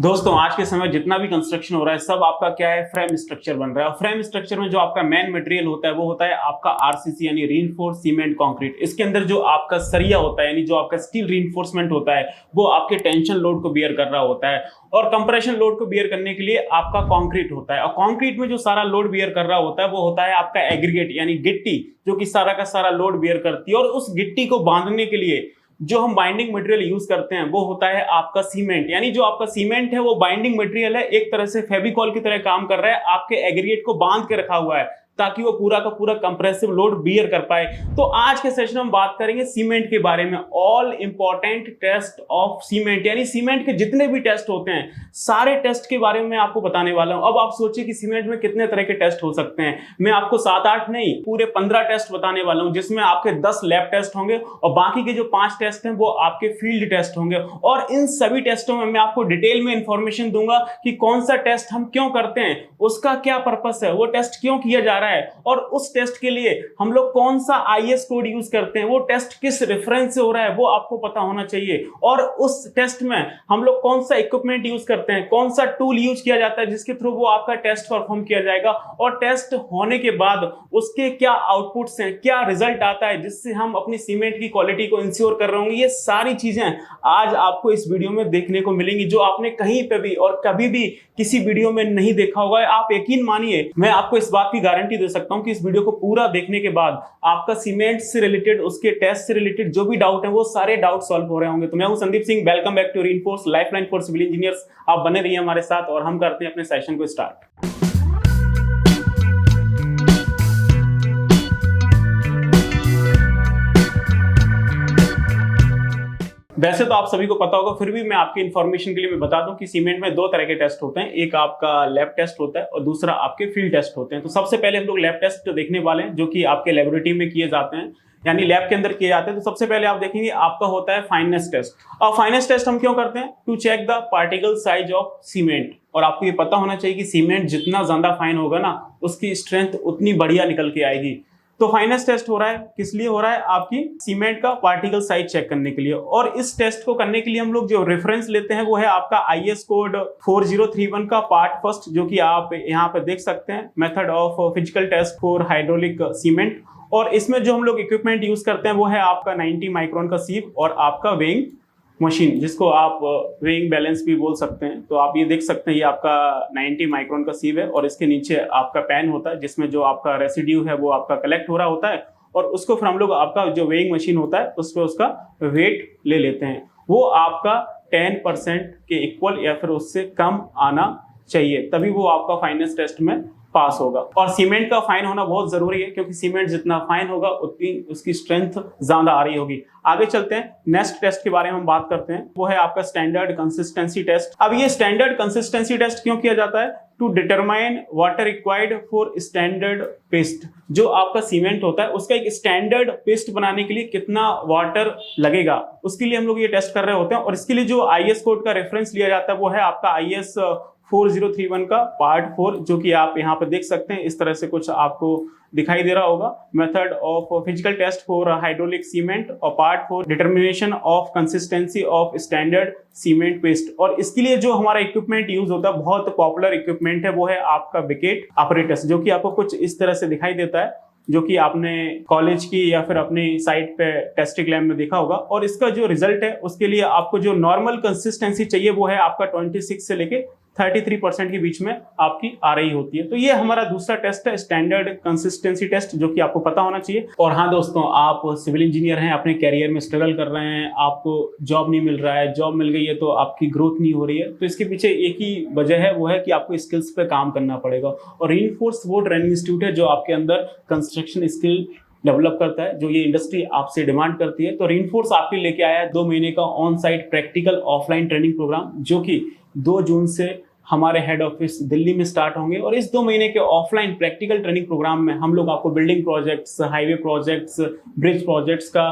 दोस्तों आज के समय जितना भी कंस्ट्रक्शन हो रहा है सब आपका क्या है, फ्रेम स्ट्रक्चर बन रहा है। और फ्रेम स्ट्रक्चर में जो आपका मेन मटेरियल होता है वो होता है आपका आरसीसी यानी रीइंफोर्स सीमेंट कंक्रीट। इसके अंदर जो आपका सरिया होता है यानी जो आपका स्टील रीइंफोर्समेंट होता है वो आपके टेंशन लोड को बियर कर रहा होता है और कंप्रेशन लोड को बियर करने के लिए आपका कंक्रीट होता है। और कंक्रीट में जो सारा लोड बियर कर रहा होता है वो होता है आपका एग्रीगेट यानी गिट्टी, जो कि सारा का सारा लोड बियर करती है। और उस गिट्टी को बांधने के लिए जो हम बाइंडिंग मटेरियल यूज करते हैं वो होता है आपका सीमेंट। यानी जो आपका सीमेंट है वो बाइंडिंग मटेरियल है, एक तरह से फेविकॉल की तरह काम कर रहा है, आपके एग्रीगेट को बांध के रखा हुआ है ताकि वो पूरा का पूरा कंप्रेसिव लोड बियर कर पाए। तो आज के सेशन में हम बात करेंगे सीमेंट के बारे में, all important test of cement, यानी सीमेंट के जितने भी टेस्ट होते हैं सारे टेस्ट के बारे में मैं आपको बताने वाला हूं। अब आप सोचिए कि सीमेंट में कितने तरह के टेस्ट हो सकते हैं। मैं आपको 7-8 नहीं पूरे 15 टेस्ट बताने वाला हूं, जिसमें आपके 10 लैब टेस्ट होंगे और बाकी के जो 5 टेस्ट हैं वो आपके फील्ड टेस्ट होंगे। और इन सभी टेस्टों में मैं आपको डिटेल में इंफॉर्मेशन दूंगा कि कौन सा टेस्ट हम क्यों करते हैं, उसका क्या पर्पस है, वो टेस्ट क्यों किया जा रहा है और उस टेस्ट के लिए हम लोग कौन सा आईएस कोड यूज करते हैं, वो टेस्ट किस रेफरेंस से हो रहा है वो आपको पता होना चाहिए। और उस टेस्ट में हम लोग कौन सा इक्विपमेंट यूज करते हैं, कौन सा टूल यूज किया जाता है जिसके थ्रू वो आपका टेस्ट परफॉर्म किया जाएगा। और टेस्ट होने के बाद उसके क्या आउटपुट्स हैं, क्या रिजल्ट आता है जिससे हम अपनी सीमेंट की क्वालिटी को इंश्योर कर रहे होंगे। ये सारी चीजें आज आपको इस वीडियो में देखने को मिलेंगी जो आपने कहीं पे भी और कभी भी किसी वीडियो में नहीं देखा होगा। आप यकीन मानिए, मैं आपको इस बात की गारंटी दे सकता हूं कि इस वीडियो को पूरा देखने के बाद आपका सीमेंट से रिलेटेड, उसके टेस्ट से रिलेटेड जो भी डाउट है वो सारे डाउट सॉल्व हो रहे होंगे। तो मैं हूं Sandeep Singh, welcome back to reinforce lifeline for civil engineers. आप बने रहिए हमारे साथ और हम करते हैं अपने सेशन को स्टार्ट। वैसे तो आप सभी को पता होगा, फिर भी मैं आपकी इंफॉर्मेशन के लिए मैं बता दूं कि सीमेंट में 2 तरह के टेस्ट होते हैं, एक आपका लैब टेस्ट होता है और दूसरा आपके फील्ड टेस्ट होते हैं। तो सबसे पहले हम लोग लैब टेस्ट देखने वाले हैं जो कि आपके लेबोरेटरी में किए जाते हैं, यानी लैब के अंदर किए जाते हैं। तो सबसे पहले आप देखेंगे आपका होता है फाइननेस टेस्ट। और फाइननेस टेस्ट हम क्यों करते हैं? To check the particle size of cement. और आपको ये पता होना चाहिए कि सीमेंट जितना ज्यादा फाइन होगा ना उसकी स्ट्रेंथ उतनी बढ़िया निकल के आएगी। तो फाइनेस टेस्ट हो रहा है, किस लिए हो रहा है? आपकी सीमेंट का पार्टिकल साइज चेक करने के लिए। और इस टेस्ट को करने के लिए हम लोग जो रेफरेंस लेते हैं वो है आपका आईएस कोड 4031 का पार्ट फर्स्ट, जो कि आप यहाँ पे देख सकते हैं, method of physical test for hydraulic cement. और इसमें जो हम लोग इक्विपमेंट यूज करते हैं वो है आपका 90 माइक्रोन का सीव और आपका वेइंग मशीन, जिसको आप वेइंग बैलेंस भी बोल सकते हैं। तो आप ये देख सकते हैं, ये आपका 90 माइक्रोन का सीव है और इसके नीचे आपका पैन होता है जिसमें जो आपका रेसिड्यू है वो आपका कलेक्ट हो रहा होता है। और उसको फिर हम लोग आपका जो वेइंग मशीन होता है उस पर उसका वेट ले लेते हैं। वो आपका 10% के इक्वल या फिर उससे कम आना चाहिए, तभी वो आपका फाइनेंस टेस्ट में पास होगा। और सीमेंट का फाइन होना बहुत जरूरी है क्योंकि सीमेंट जितना फाइन होगा उतनी उसकी स्ट्रेंथ ज्यादा आ रही होगी। आगे चलते हैं, नेक्स्ट टेस्ट के बारे में हम बात करते हैं, वो है आपका स्टैंडर्ड कंसिस्टेंसी टेस्ट। अब ये स्टैंडर्ड कंसिस्टेंसी टेस्ट क्यों किया जाता है? To determine water required for standard paste. जो आपका सीमेंट होता है उसका एक स्टैंडर्ड पेस्ट बनाने के लिए कितना वाटर लगेगा, उसके लिए हम लोग ये टेस्ट कर रहे होते हैं। और इसके लिए जो आईएस कोड का रेफरेंस लिया जाता है वो है आपका आईएस 4031 का पार्ट 4, जो कि आप यहाँ पे देख सकते हैं। इस तरह से कुछ आपको दिखाई दे रहा होगा, method of physical test for hydraulic cement और part 4 determination of consistency of standard cement paste. और इसके लिए जो हमारा इक्विपमेंट यूज होता है, बहुत पॉपुलर इक्विपमेंट है, वो है आपका बिकेट अपरेटस, जो कि आपको कुछ इस तरह से दिखाई देता है, जो कि आपने कॉलेज की या फिर अपनी साइट पे टेस्टिंग लैब में देखा होगा। और इसका जो रिजल्ट है उसके लिए आपको जो नॉर्मल कंसिस्टेंसी चाहिए वो है आपका 26 से लेके 33% के बीच में आपकी आ रही होती है। तो ये हमारा दूसरा टेस्ट है, स्टैंडर्ड कंसिस्टेंसी टेस्ट, जो कि आपको पता होना चाहिए। और हाँ दोस्तों, आप सिविल इंजीनियर हैं, अपने कैरियर में स्ट्रगल कर रहे हैं, आपको जॉब नहीं मिल रहा है, जॉब मिल गई है तो आपकी ग्रोथ नहीं हो रही है, तो इसके पीछे एक ही वजह है, वो है कि आपको स्किल्स पे काम करना पड़ेगा। और रीइंफोर्स वो ट्रेनिंग इंस्टीट्यूट है जो आपके अंदर कंस्ट्रक्शन स्किल डेवलप करता है, जो ये इंडस्ट्री आपसे डिमांड करती है। तो रीइंफोर्स आपके लेके आया है 2 महीने का on site practical offline training programme, जो कि 2 जून से हमारे हेड ऑफिस दिल्ली में स्टार्ट होंगे। और इस 2 महीने के ऑफलाइन प्रैक्टिकल ट्रेनिंग प्रोग्राम में हम लोग आपको building projects, highway projects, bridge projects का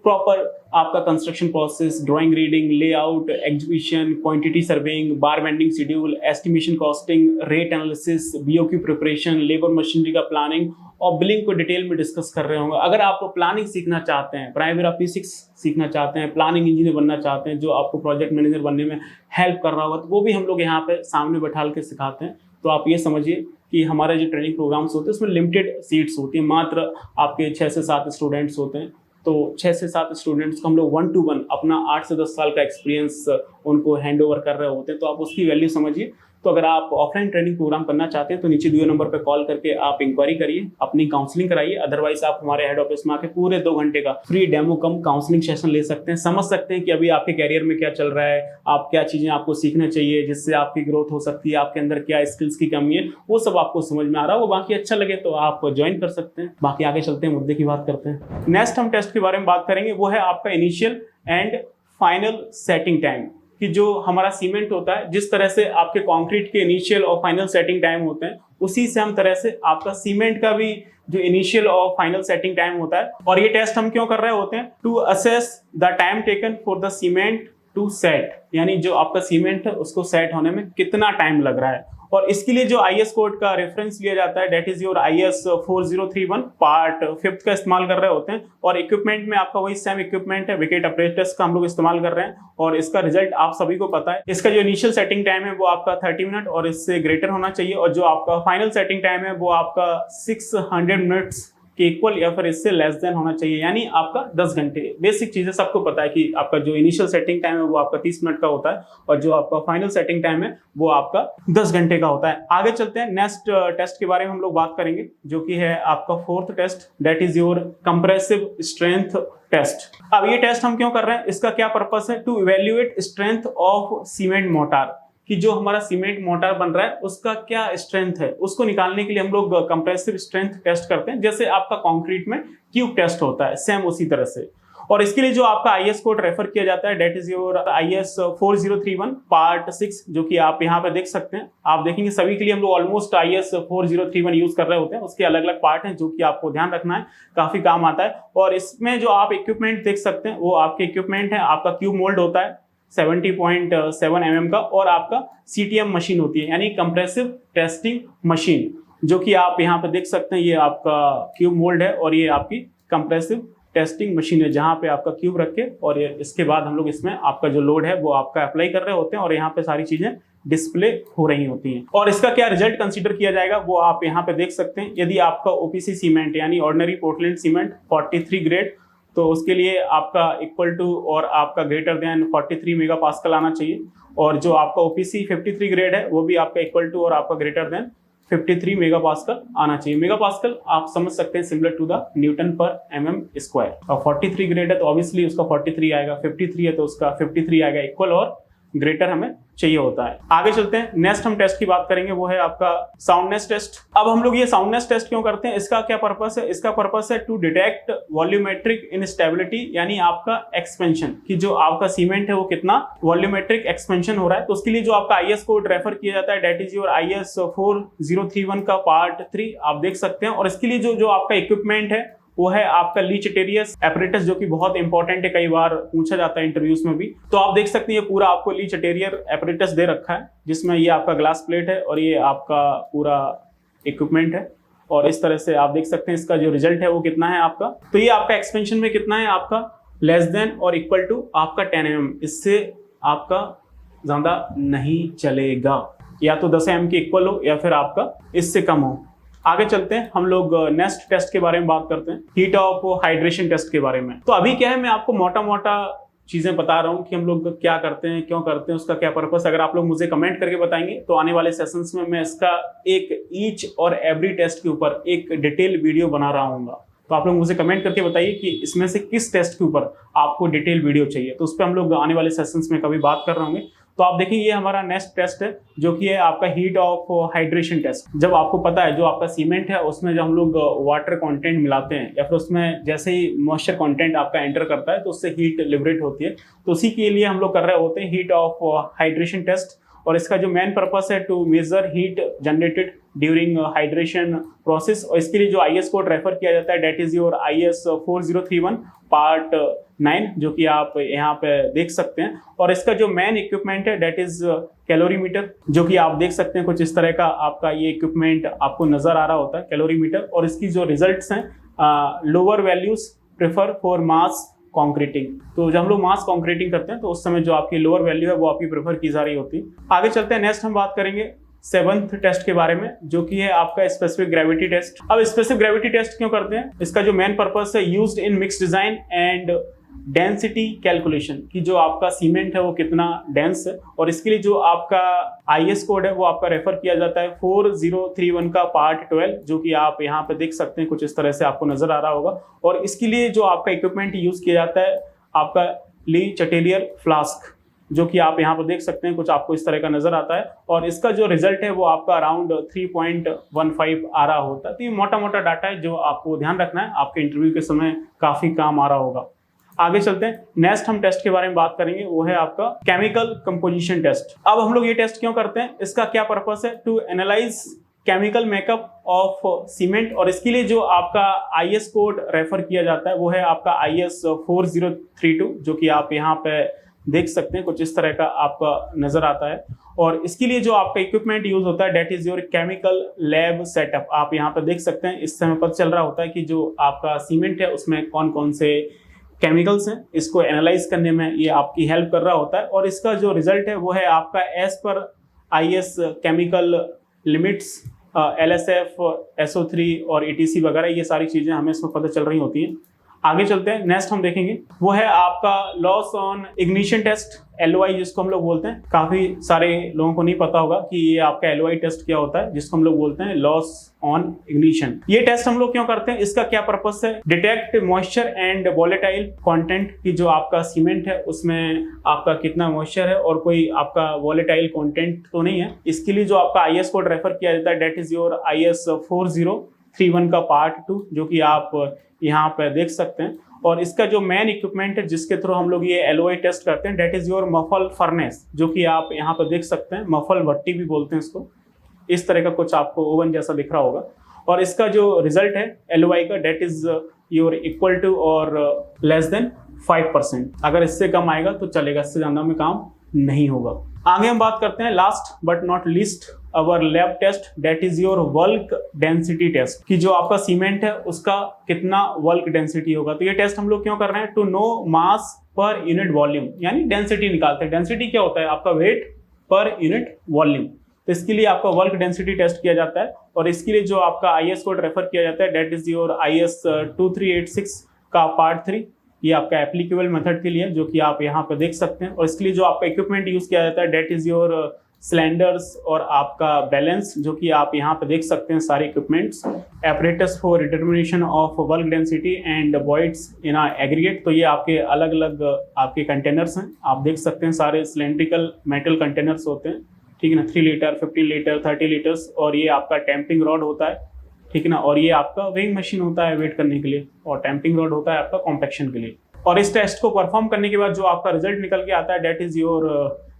प्रॉपर आपका construction process, drawing reading, layout, execution, quantity surveying, बार bending schedule, estimation costing, rate analysis, BOQ preparation, labour machinery का प्लानिंग और बिलिंग को detail में डिस्कस कर रहे होंगे। अगर आप प्लानिंग सीखना चाहते हैं, प्राइमरी P6 सीखना चाहते हैं, प्लानिंग इंजीनियर बनना चाहते हैं जो आपको प्रोजेक्ट मैनेजर बनने में हेल्प कर रहा होगा, तो वो भी हम लोग यहाँ पे सामने बैठा के सिखाते हैं। तो आप ये समझिए कि हमारे जो ट्रेनिंग प्रोग्राम्स होते हैं उसमें लिमिटेड सीट्स होती हैं, मात्र आपके 6 से 7 स्टूडेंट्स होते हैं। तो 6 से 7 स्टूडेंट्स को हम लोग 1 to 1 अपना 8 से 10 साल का एक्सपीरियंस उनको हैंड ओवर कर रहे होते हैं। तो आप उसकी वैल्यू समझिए। तो अगर आप ऑफलाइन ट्रेनिंग प्रोग्राम करना चाहते हैं तो नीचे दिए नंबर पर कॉल करके आप इंक्वायरी करिए, अपनी काउंसलिंग कराइए। अदरवाइज आप हमारे हेड ऑफिस में आके पूरे 2 घंटे का फ्री डेमो कम काउंसलिंग सेशन ले सकते हैं, समझ सकते हैं कि अभी आपके कैरियर में क्या चल रहा है, आप क्या चीजें आपको सीखना चाहिए जिससे आपकी ग्रोथ हो सकती है, आपके अंदर क्या स्किल्स की कमी है, वो सब आपको समझ में आ रहा है। वो बाकी अच्छा लगे तो आप ज्वाइन कर सकते हैं। बाकी आगे चलते हैं, मुद्दे की बात करते हैं। नेक्स्ट हम टेस्ट के बारे में बात करेंगे, वो है आपका initial and final setting time. कि जो हमारा सीमेंट होता है, जिस तरह से आपके कंक्रीट के इनिशियल और फाइनल सेटिंग टाइम होते हैं, उसी से हम तरह से आपका सीमेंट का भी जो इनिशियल और फाइनल सेटिंग टाइम होता है। और ये टेस्ट हम क्यों कर रहे होते हैं? To assess the time taken for the cement to set, यानी जो आपका सीमेंट है उसको सेट होने में कितना टाइम लग रहा है। और इसके लिए जो IS कोड का रेफरेंस लिया जाता है, that is your IS 4031 part 5 का इस्तेमाल कर रहे होते हैं। और इक्विपमेंट में आपका वही सेम इक्विपमेंट है, विकेट अपरेटस का हम लोग इस्तेमाल कर रहे हैं। और इसका रिजल्ट आप सभी को पता है। इसका जो इनिशियल सेटिंग टाइम है वो आपका 30 मिनट और इससे ग्रेटर होना चाहिए, और जो आपका फाइनल सेटिंग टाइम है वो आपका 600 मिनट्स के इक्वल या फिर इससे लेस देन होना चाहिए, यानी आपका 10 घंटे। बेसिक चीजें सबको पता है कि आपका जो इनिशियल सेटिंग टाइम है वो आपका 30 मिनट का होता है, और जो आपका फाइनल सेटिंग टाइम है वो आपका 10 घंटे का होता है। आगे चलते हैं, नेक्स्ट टेस्ट के बारे में हम लोग बात करेंगे, जो कि है आपका 4th test, that is your compressive strength test. अब ये टेस्ट हम क्यों कर रहे हैं, इसका क्या पर्पस है? To evaluate strength of cement mortar, कि जो हमारा सीमेंट मोर्टार बन रहा है उसका क्या स्ट्रेंथ है, उसको निकालने के लिए हम लोग कंप्रेसिव स्ट्रेंथ टेस्ट करते हैं। जैसे आपका कंक्रीट में क्यूब टेस्ट होता है, सेम उसी तरह से। और इसके लिए जो आपका IS कोड रेफर किया जाता है, that is your IS 4031 part 6, जो कि आप यहाँ पे देख सकते हैं। आप देखेंगे सभी के लिए हम लोग ऑलमोस्ट IS 4031 यूज कर रहे होते हैं। उसके अलग अलग पार्ट हैं जो कि आपको ध्यान रखना है, काफी काम आता है। और इसमें जो आप इक्विपमेंट देख सकते हैं वो आपके इक्विपमेंट है, आपका क्यूब मोल्ड होता है 70.7 mm का, और आपका CTM मशीन होती है, यानी कंप्रेसिव टेस्टिंग मशीन, जो कि आप यहाँ पे देख सकते हैं। ये आपका क्यूब मोल्ड है और ये आपकी कंप्रेसिव टेस्टिंग मशीन है, जहाँ पे आपका क्यूब रख के और ये इसके बाद हम लोग इसमें आपका जो लोड है वो आपका अप्लाई कर रहे होते हैं, और यहाँ पे सारी चीजें डिस्प्ले हो रही होती हैं। और इसका क्या रिजल्ट कंसीडर किया जाएगा वो आप यहाँ पे देख सकते हैं। यदि आपका OPC सीमेंट यानी ऑर्डिनरी पोर्टलैंड सीमेंट 43 ग्रेड, तो उसके लिए आपका इक्वल टू और आपका ग्रेटर देन 43 मेगा पास्कल आना चाहिए। और जो आपका OPC 53 ग्रेड है वो भी आपका इक्वल टू और आपका ग्रेटर देन 53 मेगा पास्कल आना चाहिए। मेगा पास्कल आप समझ सकते हैं सिमिलर टू द न्यूटन पर mm²। और 43 ग्रेड है तो ऑब्वियसली उसका 43 आएगा, 53 है तो उसका 53 आएगा, इक्वल और ग्रेटर हमें चाहिए होता है। आगे चलते हैं, नेक्स्ट हम टेस्ट की बात करेंगे, वो है आपका साउंडनेस टेस्ट। अब हम लोग ये साउंडनेस टेस्ट क्यों करते हैं, इसका क्या पर्पस है? इसका पर्पस है टू डिटेक्ट वॉल्यूमेट्रिक इनस्टेबिलिटी, यानी आपका एक्सपेंशन, कि जो आपका सीमेंट है वो कितना वॉल्यूमेट्रिक एक्सपेंशन हो रहा है। तो उसके लिए जो आपका IS कोड रेफर किया जाता है, डेट इज योर IS 4031 का पार्ट 3, आप देख सकते हैं। और इसके लिए जो आपका इक्विपमेंट है वो है आपका लीचेटेरियस एपरेटस, जो कि बहुत इंपॉर्टेंट है, कई बार पूछा जाता है इंटरव्यूज में भी। तो आप देख सकते हैं ये पूरा आपको लीचेटेरियर एपरेटस दे रखा है, जिसमें ये आपका ग्लास प्लेट है और ये आपका पूरा इक्विपमेंट है। और इस तरह से आप देख सकते हैं इसका जो रिजल्ट है वो कितना है आपका। तो ये आपका एक्सपेंशन में कितना है आपका, लेस देन और इक्वल टू आपका 10 mm, इससे आपका ज्यादा नहीं चलेगा, या तो 10 mm के इक्वल हो या फिर आपका इससे कम हो। आगे चलते हैं, हम लोग नेक्स्ट टेस्ट के बारे में बात करते हैं, हीट ऑफ हाइड्रेशन टेस्ट के बारे में। तो अभी क्या है, मैं आपको मोटा मोटा चीजें बता रहा हूँ कि हम लोग क्या करते हैं, क्यों करते हैं, उसका क्या पर्पस। अगर आप लोग मुझे कमेंट करके बताएंगे तो आने वाले सेशंस में मैं इसका एक ईच और एवरी टेस्ट के ऊपर एक डिटेल वीडियो बना रहा हूँ। तो आप लोग मुझे कमेंट करके बताइए कि इसमें से किस टेस्ट के ऊपर आपको डिटेल वीडियो चाहिए, तो उस पर हम लोग आने वाले सेशंस में कभी बात कर रहे होंगे। तो आप देखेंगे ये हमारा नेक्स्ट टेस्ट है, जो कि है आपका हीट ऑफ हाइड्रेशन टेस्ट। जब आपको पता है जो आपका सीमेंट है उसमें जब हम लोग वाटर कंटेंट मिलाते हैं, या फिर उसमें जैसे ही मॉइस्चर कंटेंट आपका एंटर करता है तो उससे हीट लिबरेट होती है, तो उसी के लिए हम लोग कर रहे होते हैं हीट ऑफ हाइड्रेशन टेस्ट। और इसका जो मेन पर्पस है to measure heat generated during hydration process, और इसके लिए जो IS कोड रेफर किया जाता है that is your IS 4031 part 9, जो कि आप यहाँ पे देख सकते हैं। और इसका जो मेन इक्विपमेंट है डेट इज कैलोरीमीटर, जो कि आप देख सकते हैं कुछ इस तरह का आपका ये इक्विपमेंट आपको नजर आ रहा होता है, कैलोरीमीटर। और इसकी जो रिजल्ट्स हैं, lower values prefer for mass concreting. तो जब हम लोग मास कॉन्क्रीटिंग करते हैं तो उस समय जो आपकी लोअर वैल्यू है वो आपकी प्रेफर की जा रही होती है। आगे चलते हैं, नेक्स्ट हम बात करेंगे 7th टेस्ट के बारे में, जो कि है आपका स्पेसिफिक ग्रेविटी टेस्ट। अब स्पेसिफिक ग्रेविटी टेस्ट क्यों करते हैं? इसका जो मेन पर्पस है, used in mix design and density calculation, कि जो आपका सीमेंट है वो कितना डेंस है, और इसके लिए जो आपका IS कोड है वो आपका रेफर किया जाता है 4031 का पार्ट 12, जो कि आप यहाँ पे देख सकते हैं कुछ इस तरह से आपको नजर आ रहा होगा। और इसके लिए जो आपका इक्विपमेंट यूज किया जाता है आपका ली चटेलियर फ्लास्क, जो कि आप यहाँ पर देख सकते हैं कुछ आपको इस तरह का नजर आता है। और इसका जो रिजल्ट है वो आपका अराउंड 3.15 आ रहा होता है। तो ये मोटा मोटा डाटा है जो आपको ध्यान रखना है, आपके इंटरव्यू के समय काफी काम आ रहा होगा। आगे चलते हैं, नेक्स्ट हम टेस्ट के बारे में बात करेंगे, वो है आपका केमिकल कंपोजिशन टेस्ट। अब हम लोग ये टेस्ट क्यों करते हैं, इसका क्या पर्पस है? To analyse chemical makeup of cement, और इसके लिए जो आपका IS कोड रेफर किया जाता है वो है आपका IS 4032, जो कि आप यहाँ पे देख सकते हैं कुछ इस तरह का आपका नजर आता है। और इसके लिए जो आपका इक्विपमेंट यूज होता है that is your chemical lab setup. आप यहाँ पे देख सकते हैं, इस समय पता चल रहा होता है कि जो आपका सीमेंट है उसमें कौन कौन से केमिकल्स हैं, इसको एनालाइज करने में ये आपकी हेल्प कर रहा होता है। और इसका जो रिजल्ट है वो है आपका as per IS chemical limits, LSF, SO3 और ETC वगैरह, ये सारी चीजें हमें इसमें पता चल रही होती हैं। आगे चलते हैं, नेक्स्ट हम देखेंगे वो है आपका loss on ignition test, LOI जिसको हम लोग बोलते हैं। काफी सारे लोगों को नहीं पता होगा कि ये आपका LOI टेस्ट क्या होता है, जिसको हम लोग बोलते हैं लॉस ऑन इग्निशन। ये टेस्ट हम लोग क्यों करते हैं, इसका क्या पर्पस है? Detect moisture and volatile content, की जो आपका सीमेंट है उसमें आपका कितना मॉइस्चर है और कोई आपका वॉलेटाइल कंटेंट तो नहीं है। इसके लिए जो आपका IS कोड रेफर किया जाता है डेट इज योर IS 4031 का पार्ट 2, जो कि आप यहाँ पे देख सकते हैं। और इसका जो मेन इक्विपमेंट है जिसके थ्रू हम लोग ये LOI टेस्ट करते हैं that is your muffle furnace, जो कि आप यहाँ पर देख सकते हैं, मफल भट्टी भी बोलते हैं इसको। इस तरह का कुछ आपको ओवन जैसा दिख रहा होगा। और इसका जो रिजल्ट है LOI का that is your equal to और लेस देन 5%। अगर इससे कम आएगा तो चलेगा, इससे ज्यादा में काम नहीं होगा। आगे हम बात करते हैं last but not least our lab test that is your bulk density test, कि जो आपका सीमेंट है उसका कितना वल्क डेंसिटी होगा। तो ये टेस्ट हम लोग क्यों कर रहे हैं? To know mass per unit volume, यानी डेंसिटी निकालते हैं। डेंसिटी क्या होता है? आपका वेट पर यूनिट वॉल्यूम। तो इसके लिए आपका वल्क डेंसिटी टेस्ट किया जाता है। और इसके लिए जो आपका IS कोड रेफर किया जाता है डेट इज योर IS 2386 का पार्ट 3, ये आपका एप्लीकेबल मेथड के लिए, जो कि आप यहाँ पे देख सकते हैं। और इसके लिए जो आपका इक्विपमेंट यूज किया जाता है डेट इज योर सिलेंडर्स और आपका बैलेंस, जो कि आप यहाँ पे देख सकते हैं सारे equipments. Apparatus for determination of work density and voids in aggregate, तो ये आपके अलग अलग आपके कंटेनर्स हैं, आप देख सकते हैं सारे सिलेंड्रिकल मेटल कंटेनर्स होते हैं, ठीक है ना, 3 लीटर, 15 लीटर, 30 लीटर्स। और ये आपका टैंपिंग रॉड होता है, ठीक है ना, और ये आपका वेइंग मशीन होता है वेट करने के लिए, और टैंपिंग रॉड होता है आपका कॉम्पैक्शन के लिए। और इस टेस्ट को परफॉर्म करने के बाद जो आपका रिजल्ट निकल के आता है that is your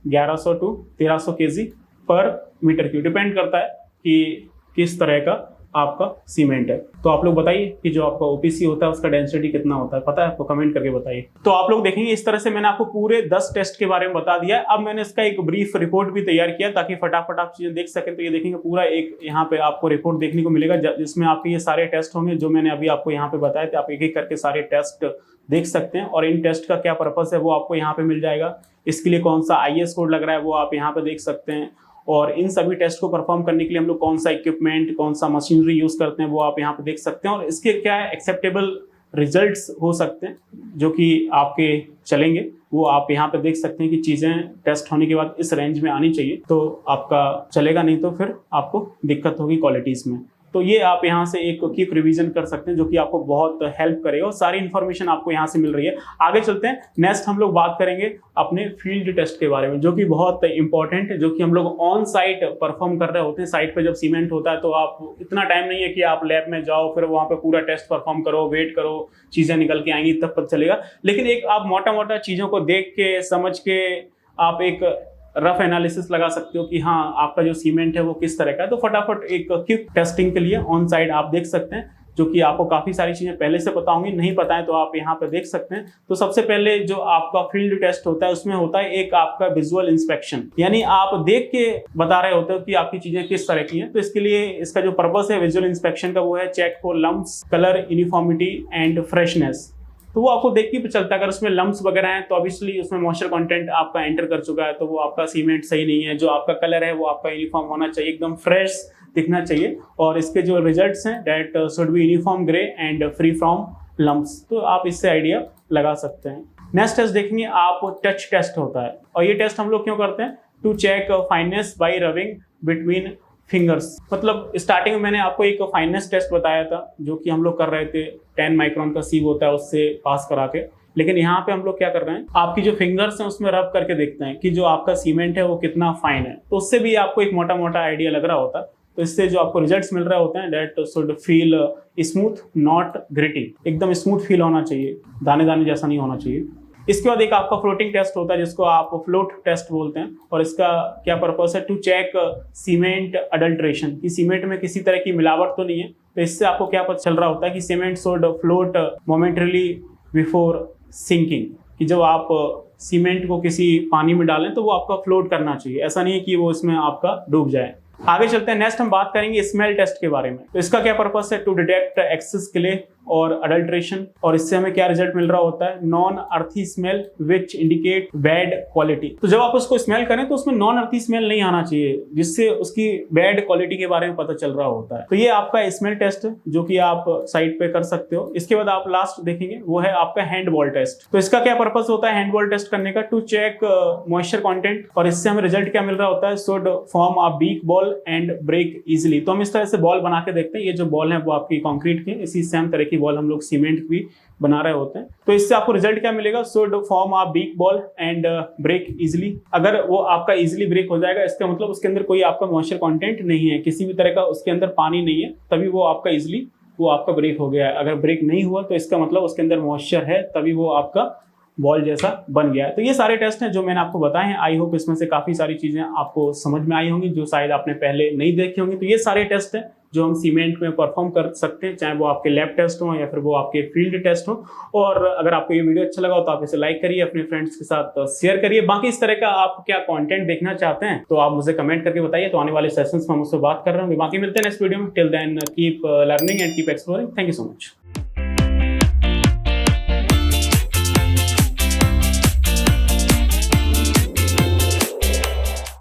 1100 to 1300 kg पर मीटर क्यूब, डिपेंड करता है कि किस तरह का आपका सीमेंट है। तो आप लोग बताइए कि जो आपका OPC होता है उसका डेंसिटी कितना होता है, पता है आपको? कमेंट करके बताइए। तो आप लोग देखेंगे इस तरह से मैंने आपको पूरे 10 टेस्ट के बारे में बता दिया है। अब मैंने इसका एक ब्रीफ रिपोर्ट भी तैयार किया ताकि फटाफट आप चीजें देख सकें। तो ये देखेंगे पूरा एक यहाँ पे आपको रिपोर्ट देखने को मिलेगा जिसमें आपके ये सारे टेस्ट होंगे जो मैंने अभी आपको यहाँ पे बताए थे। आप एक एक करके सारे टेस्ट देख सकते हैं और इन टेस्ट का क्या पर्पस है वो आपको यहाँ पे मिल जाएगा। इसके लिए कौन सा IS कोड लग रहा है वो आप यहाँ पे देख सकते हैं। और इन सभी टेस्ट को परफॉर्म करने के लिए हम लोग कौन सा इक्विपमेंट, कौन सा मशीनरी यूज करते हैं वो आप यहाँ पे देख सकते हैं। और इसके क्या एक्सेप्टेबल रिजल्ट्स हो सकते हैं जो कि आपके चलेंगे, वो आप यहाँ पे देख सकते हैं कि चीजें टेस्ट होने के बाद इस रेंज में आनी चाहिए तो आपका चलेगा, नहीं तो फिर आपको दिक्कत होगी क्वालिटीज में। तो ये आप यहाँ से एक क्विक रिवीजन कर सकते हैं जो कि आपको बहुत हेल्प करेगा और सारी इन्फॉर्मेशन आपको यहाँ से मिल रही है। आगे चलते हैं, नेक्स्ट हम लोग बात करेंगे अपने फील्ड टेस्ट के बारे में जो कि बहुत इंपॉर्टेंट है, जो कि हम लोग ऑन साइट परफॉर्म कर रहे होते हैं। साइट पे जब सीमेंट होता है तो आप इतना टाइम नहीं है कि आप लैब में जाओ फिर वहाँ पे पूरा टेस्ट परफॉर्म करो, वेट करो, चीजें निकल के आएंगी तब पता चलेगा। लेकिन एक आप मोटा मोटा चीजों को देख के समझ के आप एक रफ एनालिसिस लगा सकते हो कि हाँ आपका जो सीमेंट है वो किस तरह का है। तो फटाफट एक क्विक टेस्टिंग के लिए ऑन साइड आप देख सकते हैं, जो कि आपको काफी सारी चीजें पहले से पता होंगी, नहीं पता है तो आप यहाँ पे देख सकते हैं। तो सबसे पहले जो आपका फील्ड टेस्ट होता है उसमें होता है एक आपका विजुअल इंस्पेक्शन, यानी आप देख के बता रहे होते हो कि आपकी चीजें किस तरह की हैं। तो इसके लिए इसका जो पर्पस है विजुअल इंस्पेक्शन का वो है check for lumps, colour, uniformity and freshness. तो वो आपको देख के भी चलता है, अगर उसमें लम्प्स वगैरह हैं तो ऑब्वियसली उसमें मॉइस्चर कंटेंट आपका एंटर कर चुका है, तो वो आपका सीमेंट सही नहीं है। जो आपका कलर है वो आपका यूनिफॉर्म होना चाहिए, एकदम फ्रेश दिखना चाहिए। और इसके जो रिजल्ट्स हैं that should be uniform grey and free from lumps. तो आप इससे आइडिया लगा सकते हैं। नेक्स्ट टेस्ट देखेंगे आप, टच टेस्ट होता है। और ये टेस्ट हम लोग क्यों करते हैं? To check fineness by rubbing between fingers. मतलब स्टार्टिंग में मैंने आपको एक फाइननेस टेस्ट बताया था जो कि हम लोग कर रहे थे, 10 माइक्रोन का सीव होता है उससे पास करा के। लेकिन यहाँ पे हम लोग क्या कर रहे हैं, आपकी जो फिंगर्स हैं उसमें रब करके देखते हैं कि जो आपका सीमेंट है वो कितना फाइन है। तो उससे भी आपको एक मोटा मोटा आइडिया लग रहा होता है। तो इससे जो आपको रिजल्ट्स मिल रहे होते हैं that should feel smooth not gritty, एकदम स्मूथ फील होना चाहिए, दाने दाने जैसा नहीं होना चाहिए। इसके बाद एक आपका फ्लोटिंग टेस्ट होता है जिसको आप फ्लोट टेस्ट बोलते हैं। और इसका क्या पर्पस है? टू चेक सीमेंट अडल्ट्रेशन, कि सीमेंट में किसी तरह की मिलावट तो नहीं है। तो इससे आपको क्या पता चल रहा होता है कि cement should float momentarily before sinking, कि जब आप सीमेंट को किसी पानी में डालें तो वो आपका फ्लोट करना चाहिए, ऐसा नहीं है कि वो इसमें आपका डूब जाए। आगे चलते हैं, नेक्स्ट हम बात करेंगे स्मेल टेस्ट के बारे में। तो इसका क्या पर्पस है? टू डिटेक्ट एक्सेस क्ले और अडल्ट्रेशन। और इससे हमें क्या रिजल्ट मिल रहा होता है? नॉन अर्थी smell which indicate bad quality. तो जब आप उसको स्मेल करें तो उसमें नॉन अर्थी स्मेल नहीं आना चाहिए, जिससे उसकी बैड क्वालिटी के बारे में पता चल रहा होता है। तो ये आपका स्मेल टेस्ट है जो कि आप साइड पे कर सकते हो। इसके बाद आप लास्ट देखेंगे वो है आपका हैंडबॉल टेस्ट। तो इसका क्या पर्पस होता है हैंडबॉल टेस्ट करने का? To check moisture content. और इससे हमें रिजल्ट क्या मिल रहा होता है? Should form a weak ball and break easily. तो हम इस तरह से बॉल बना के देखते हैं। ये जो बॉल है वो आपकी कंक्रीट की, इसी सेम तरह की बॉल हम लोग सीमेंट भी बना रहे होते हैं। तो इससे आपको रिजल्ट क्या मिलेगा? Should form a weak ball and break easily. अगर वो आपका इजिली ब्रेक हो जाएगा, इसका मतलब उसके अंदर कोई आपका मॉइस्चर कंटेंट नहीं है, किसी भी तरह का उसके अंदर पानी नहीं है, तभी वो आपका इजिली वो आपका ब्रेक हो गया है। अगर ब्रेक नहीं हुआ तो इसका मतलब उसके अंदर मॉइस्चर है, तभी वो आपका बॉल जैसा बन गया है। तो ये सारे टेस्ट हैं जो मैंने आपको बताए हैं। आई होप इसमें से काफी सारी चीजें आपको समझ में आई होंगी जो शायद आपने पहले नहीं देखी होंगी। तो ये सारे टेस्ट हैं जो हम सीमेंट में परफॉर्म कर सकते हैं, चाहे वो आपके लैब टेस्ट हो या फिर वो आपके फील्ड टेस्ट हो। और अगर आपको ये वीडियो अच्छा लगा हो तो आप इसे लाइक करिए, अपने फ्रेंड्स के साथ शेयर करिए। बाकी इस तरह का आप क्या कंटेंट देखना चाहते हैं तो आप मुझे कमेंट करके बताइए। तो आने वाले सेशंस में हम उससे बात कर रहे होंगे। बाकी मिलते हैं नेक्स्ट वीडियो में। Till then keep learning and keep exploring. Thank you so much.